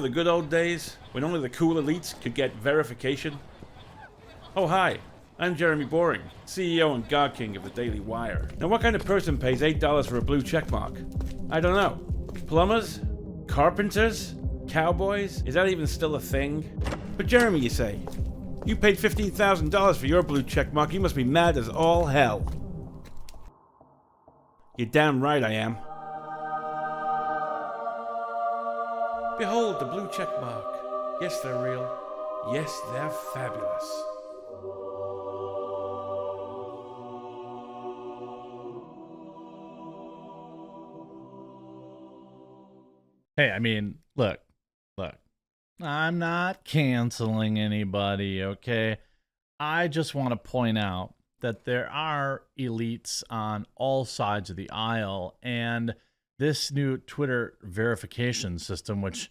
the good old days when only the cool elites could get verification? Oh, hi. I'm Jeremy Boring, CEO and God King of the Daily Wire. Now, what kind of person pays $8 for a blue checkmark? I don't know. Plumbers? Carpenters? Cowboys? Is that even still a thing? But Jeremy, you say, you paid $15,000 for your blue checkmark. You must be mad as all hell. You're damn right I am. Behold the blue checkmark. Yes, they're real. Yes, they're fabulous. Hey, I mean, look. I'm not canceling anybody, okay? I just want to point out that there are elites on all sides of the aisle, and this new Twitter verification system, which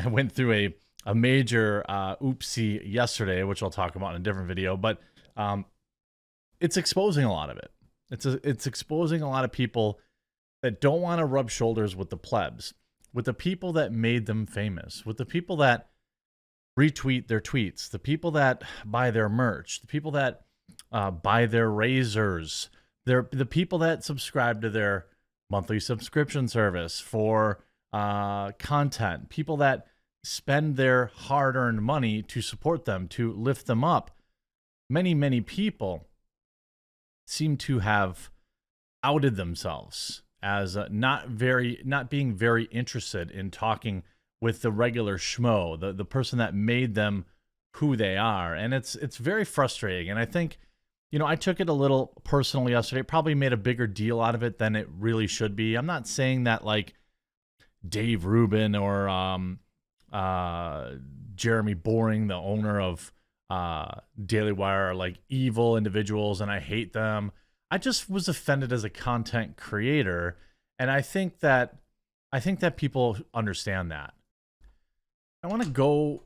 went through a major oopsie yesterday, which I'll talk about in a different video, but it's exposing a lot of it. It's exposing a lot of people that don't want to rub shoulders with the plebs, with the people that made them famous, with the people that retweet their tweets, the people that buy their merch, the people that buy their razors, the people that subscribe to their monthly subscription service for content, people that spend their hard-earned money to support them, to lift them up. Many people seem to have outed themselves as not being very interested in talking with the regular schmo, the person that made them who they are. And it's very frustrating. And I think, I took it a little personally yesterday, probably made a bigger deal out of it than it really should be. I'm not saying that like Dave Rubin or Jeremy Boring, the owner of Daily Wire, are like evil individuals and I hate them. I just was offended as a content creator, and I think that people understand that. I want to go,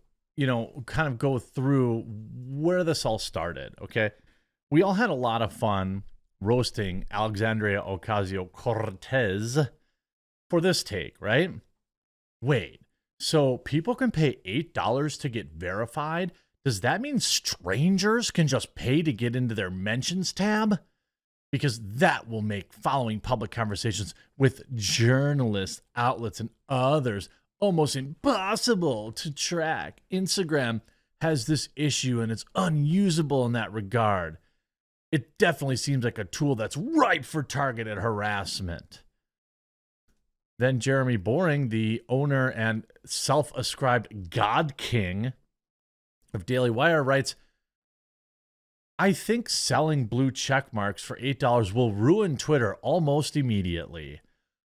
kind of go through where this all started, okay? We all had a lot of fun roasting Alexandria Ocasio-Cortez for this take, right? Wait, so people can pay $8 to get verified? Does that mean strangers can just pay to get into their mentions tab? Because that will make following public conversations with journalists, outlets, and others almost impossible to track. Instagram has this issue and it's unusable in that regard. It definitely seems like a tool that's ripe for targeted harassment. Then Jeremy Boring, the owner and self-ascribed God King of Daily Wire, writes, I think selling blue check marks for $8 will ruin Twitter almost immediately.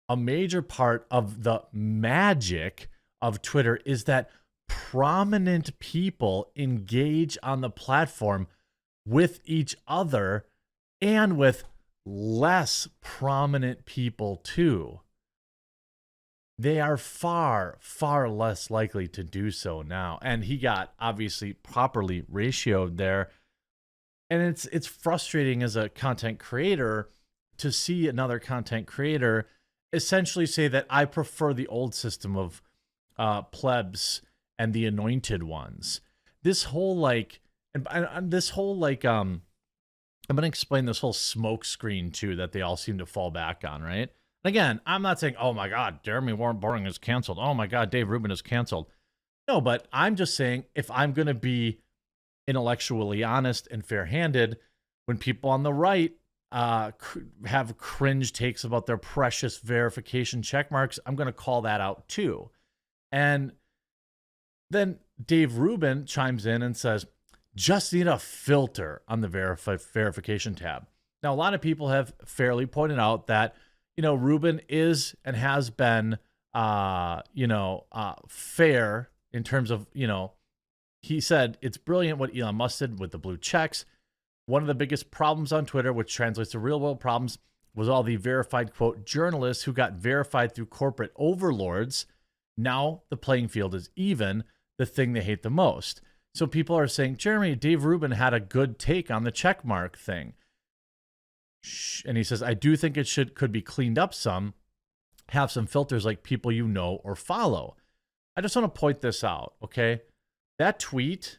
A major part of the magic of Twitter is that prominent people engage on the platform with each other and with less prominent people too. They are far less likely to do so now. And he got obviously properly ratioed there. And it's frustrating as a content creator to see another content creator essentially say that I prefer the old system of plebs and the anointed ones. This whole I'm going to explain this whole smoke screen too that they all seem to fall back on, right? Again, I'm not saying, oh my God, Jeremy Boring is canceled. Oh my God, Dave Rubin is canceled. No, but I'm just saying if I'm going to be intellectually honest and fair-handed, when people on the right have cringe takes about their precious verification check marks, I'm going to call that out too. And then Dave Rubin chimes in and says, just need a filter on the verification tab. Now, a lot of people have fairly pointed out that, Rubin is and has been, fair in terms of, he said, it's brilliant what Elon Musk did with the blue checks. One of the biggest problems on Twitter, which translates to real world problems, was all the verified, quote, journalists who got verified through corporate overlords. Now the playing field is even, the thing they hate the most. So people are saying, Jeremy, Dave Rubin had a good take on the checkmark thing. And he says, I do think it could be cleaned up some, have some filters like people you know or follow. I just want to point this out, okay? That tweet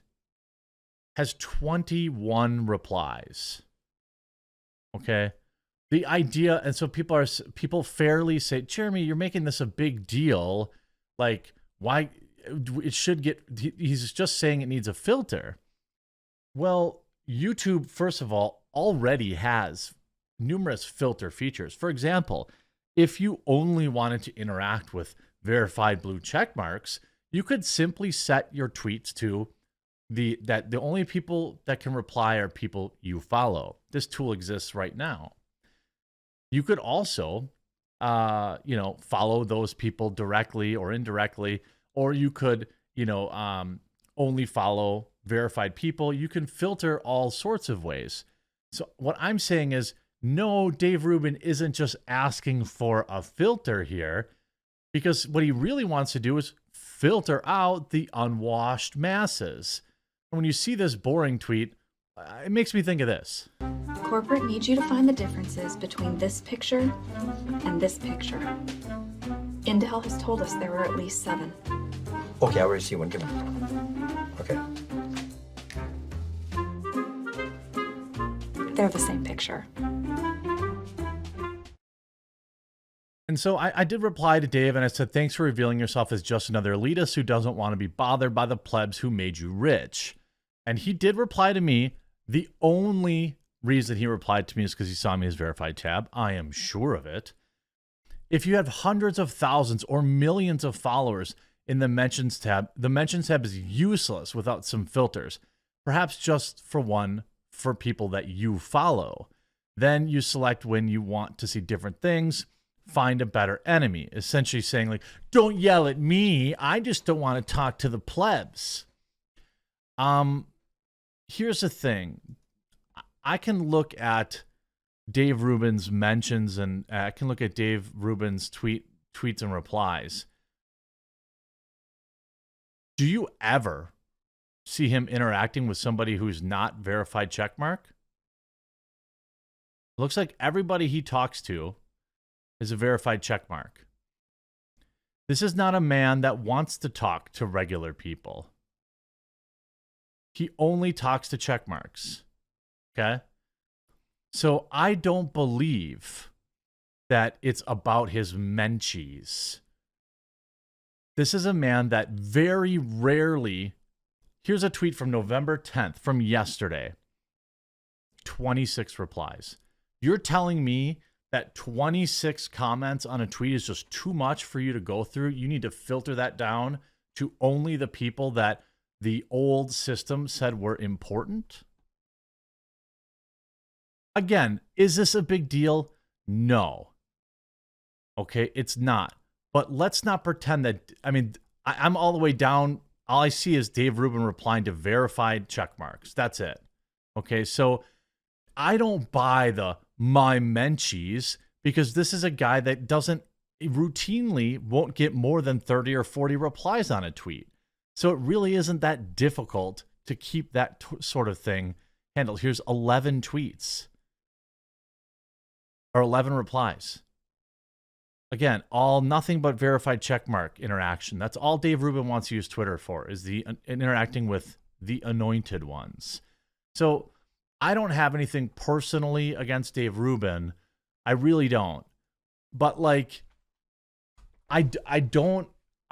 has 21 replies. Okay? The idea, and so people fairly say, Jeremy, you're making this a big deal. Like, why it should get, he's just saying it needs a filter. Well, YouTube, first of all, already has numerous filter features. For example, if you only wanted to interact with verified blue check marks, you could simply set your tweets to the only people that can reply are people you follow. This tool exists right now. You could also, follow those people directly or indirectly, or you could, only follow verified people. You can filter all sorts of ways. So what I'm saying is, no, Dave Rubin isn't just asking for a filter here, because what he really wants to do is filter out the unwashed masses. And when you see this boring tweet, it makes me think of this. Corporate needs you to find the differences between this picture and this picture. Intel has told us there were at least 7. Okay, I already see one. Give me. Okay. They're the same picture. And so I did reply to Dave and I said, thanks for revealing yourself as just another elitist who doesn't want to be bothered by the plebs who made you rich. And he did reply to me. The only reason he replied to me is because he saw me as verified tab. I am sure of it. If you have hundreds of thousands or millions of followers in the mentions tab, the mentions tab is useless without some filters, perhaps just for people that you follow. Then you select when you want to see different things, find a better enemy, essentially saying like, don't yell at me. I just don't want to talk to the plebs. Here's the thing. I can look at Dave Rubin's mentions and I can look at Dave Rubin's tweets and replies. Do you ever see him interacting with somebody who's not verified checkmark? It looks like everybody he talks to is a verified checkmark. This is not a man that wants to talk to regular people. He only talks to checkmarks. Okay? So I don't believe that it's about his menchies. This is a man that very rarely... Here's a tweet from November 10th, from yesterday. 26 replies. You're telling me that 26 comments on a tweet is just too much for you to go through? You need to filter that down to only the people that the old system said were important? Again, is this a big deal? No. Okay, it's not. But let's not pretend that, I'm all the way down. All I see is Dave Rubin replying to verified check marks. That's it. Okay, so I don't buy the my menchies because this is a guy that won't get more than 30 or 40 replies on a tweet. So it really isn't that difficult to keep that sort of thing handled. Here's 11 tweets. Or 11 replies. Again, nothing but verified checkmark interaction. That's all Dave Rubin wants to use Twitter for, is the interacting with the anointed ones. So I don't have anything personally against Dave Rubin. I really don't. But like, I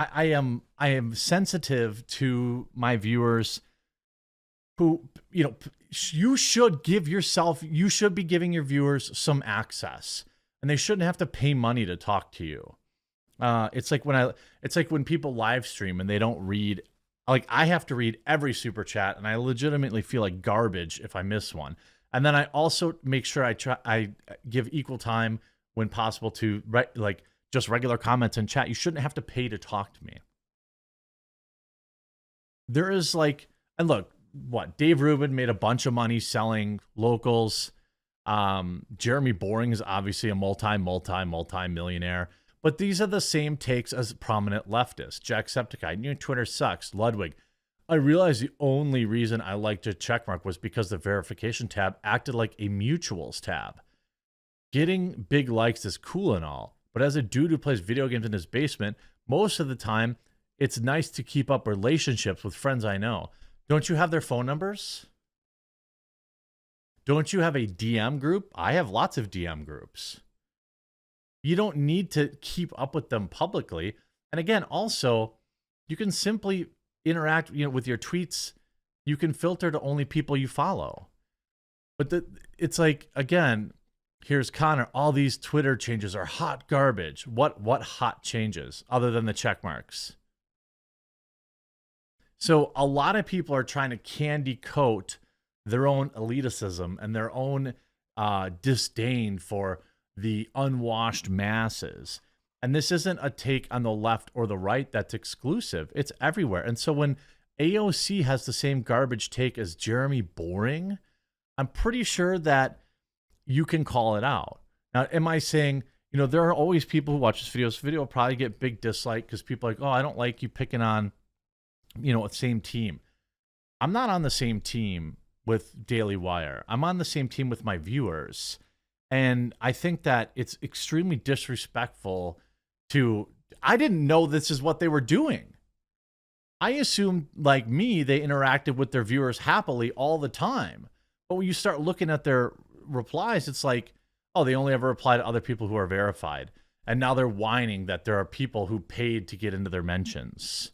am sensitive to my viewers who, you should be giving your viewers some access, and they shouldn't have to pay money to talk to you. It's like when people live stream and they don't read, like I have to read every super chat and I legitimately feel like garbage if I miss one. And then I also make sure I give equal time when possible to just regular comments in chat. You shouldn't have to pay to talk to me. There is and look, Dave Rubin made a bunch of money selling locals. Jeremy Boring is obviously a multi-millionaire. But these are the same takes as prominent leftists. Jacksepticeye, your Twitter sucks. Ludwig, I realized the only reason I liked a checkmark was because the verification tab acted like a mutuals tab. Getting big likes is cool and all, but as a dude who plays video games in his basement, most of the time it's nice to keep up relationships with friends I know. Don't you have their phone numbers? Don't you have a DM group? I have lots of DM groups. You don't need to keep up with them publicly. And again, also, you can simply interact, with your tweets. You can filter to only people you follow. But it's like, again, here's Connor. All these Twitter changes are hot garbage. What hot changes other than the check marks? So a lot of people are trying to candy coat their own elitism and their own disdain for the unwashed masses. And this isn't a take on the left or the right that's exclusive. It's everywhere. And so when AOC has the same garbage take as Jeremy Boring, I'm pretty sure that you can call it out. Now, am I saying, there are always people who watch this video. This video will probably get big dislike because people are like, oh, I don't like you picking on, the same team. I'm not on the same team with Daily Wire. I'm on the same team with my viewers. And I think that it's extremely disrespectful I didn't know this is what they were doing. I assumed, like me, they interacted with their viewers happily all the time. But when you start looking at their replies, it's like, oh, they only ever reply to other people who are verified. And now they're whining that there are people who paid to get into their mentions.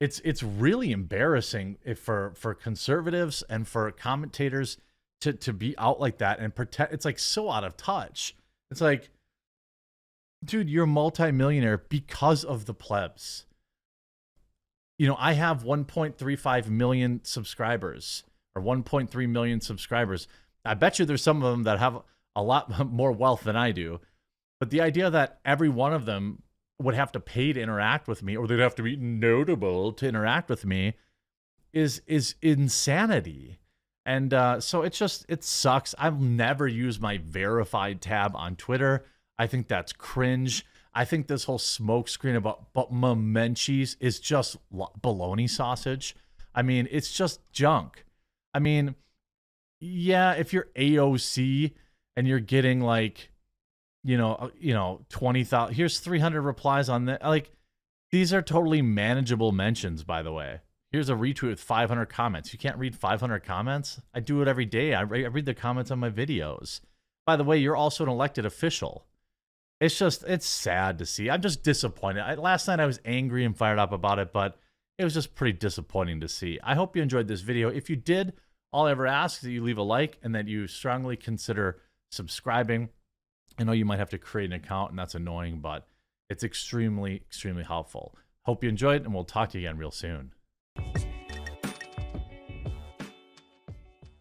It's really embarrassing for conservatives and for commentators to be out like that and pretend. It's like so out of touch. It's like, dude, you're a multimillionaire because of the plebs. I have 1.35 million subscribers or 1.3 million subscribers. I bet you there's some of them that have a lot more wealth than I do. But the idea that every one of them would have to pay to interact with me, or they'd have to be notable to interact with me, is insanity. And so it sucks. I've never used my verified tab on Twitter. I think that's cringe. I think this whole smokescreen about Menchie's is just baloney sausage. I mean, it's just junk. I mean, yeah, if you're AOC and you're getting like, 20,000, here's 300 replies on that. Like, these are totally manageable mentions, by the way. Here's a retweet with 500 comments. You can't read 500 comments? I do it every day. I read the comments on my videos. By the way, you're also an elected official. It's sad to see. I'm just disappointed. Last night I was angry and fired up about it, but it was just pretty disappointing to see. I hope you enjoyed this video. If you did, all I ever ask is that you leave a like and that you strongly consider subscribing. I know you might have to create an account, and that's annoying, but it's extremely, extremely helpful. Hope you enjoyed, and we'll talk to you again real soon.